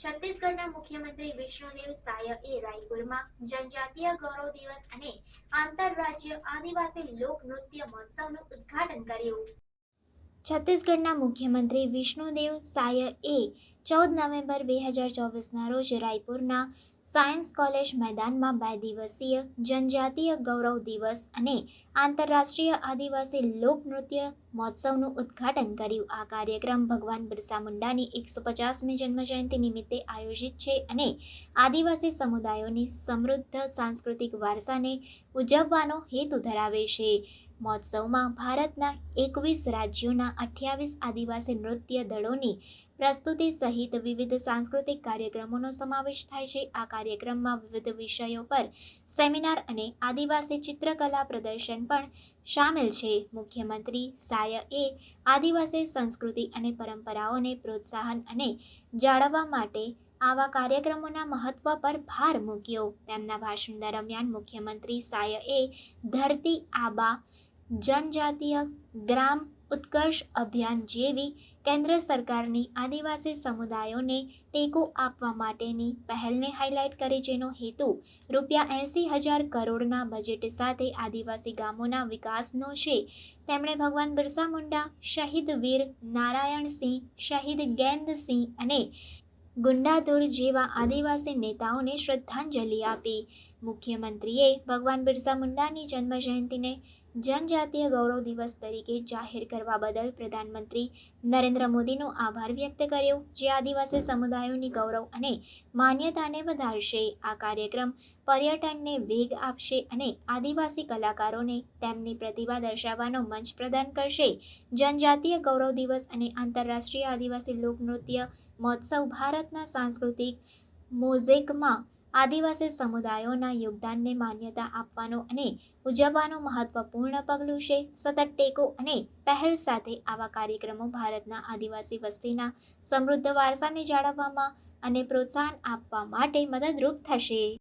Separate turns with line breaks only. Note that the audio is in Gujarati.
છત્તીસગઢના મુખ્યમંત્રી વિષ્ણુદેવ સાયએ રાયપુરમાં જનજાતીય ગૌરવ દિવસ અને આંતરરાજ્ય આદિવાસી લોક નૃત્ય મહોત્સવનું ઉદ્ઘાટન કર્યું. છત્તીસગઢના મુખ્યમંત્રી વિષ્ણુદેવ સાયએ 14 નવેમ્બર 2024ના રોજ રાયપુરના સાયન્સ કોલેજ મેદાનમાં 2 દિવસીય જનજાતીય ગૌરવ દિવસ અને આંતરરાષ્ટ્રીય આદિવાસી લોક નૃત્ય મહોત્સવનું ઉદ્ઘાટન કર્યું. આ કાર્યક્રમ ભગવાન બિરસા મુંડાની 150મી જન્મજયંતિ નિમિત્તે આયોજિત છે અને આદિવાસી સમુદાયોની સમૃદ્ધ સાંસ્કૃતિક વારસાને ઉજવવાનો હેતુ ધરાવે છે. મહોત્સવમાં ભારતના 21 રાજ્યોના 28 આદિવાસી નૃત્ય દળોની પ્રસ્તુતિ સહિત વિવિધ સાંસ્કૃતિક કાર્યક્રમોનો સમાવેશ થાય છે. આ કાર્યક્રમમાં વિવિધ વિષયો પર સેમિનાર અને આદિવાસી ચિત્રકલા પ્રદર્શન પણ શામેલ છે. મુખ્યમંત્રી સાયએ આદિવાસી સંસ્કૃતિ અને પરંપરાઓને પ્રોત્સાહન અને જાળવવા માટે આવા કાર્યક્રમોના મહત્વ પર ભાર મૂક્યો. તેમના ભાષણ દરમિયાન મુખ્યમંત્રી સાયએ ધરતી આબા જનજાતીય ગ્રામ ઉત્કર્ષ અભિયાન જેવી કેન્દ્ર સરકારની આદિવાસી સમુદાયોને ટેકો આપવા માટેની પહેલને હાઇલાઇટ કરી, જેનો હેતુ ₹80,000 કરોડના બજેટ સાથે આદિવાસી ગામોના વિકાસનો છે. તેમણે ભગવાન બિરસા મુંડા, શહીદ વીર નારાયણસિંહ, શહીદ ગેંદસિંહ અને ગુંડાધુર જેવા આદિવાસી નેતાઓને શ્રદ્ધાંજલિ આપી. મુખ્યમંત્રીએ ભગવાન બિરસા મુંડાની જન્મજયંતિને જનજાતીય ગૌરવ દિવસ તરીકે જાહેર કરવા બદલ પ્રધાનમંત્રી નરેન્દ્ર મોદીનો આભાર વ્યક્ત કર્યો, જે આદિવાસી સમુદાયોની ગૌરવ અને માન્યતાને વધારશે. આ કાર્યક્રમ પર્યટનને વેગ આપશે અને આદિવાસી કલાકારોને તેમની પ્રતિભા દર્શાવવાનો મંચ પ્રદાન કરશે. જનજાતીય ગૌરવ દિવસ અને આંતરરાષ્ટ્રીય આદિવાસી લોકનૃત્ય મહોત્સવ ભારતના સાંસ્કૃતિક મોઝેકમાં આદિવાસી સમુદાયોના યોગદાનને માન્યતા આપવાનો અને ઉજવવાનો મહત્વપૂર્ણ પગલું છે. સતત ટેકો અને પહેલ સાથે આવા કાર્યક્રમો ભારતના આદિવાસી વસ્તીના સમૃદ્ધ વારસાને જાળવવામાં અને પ્રોત્સાહન આપવા માટે મદદરૂપ થશે.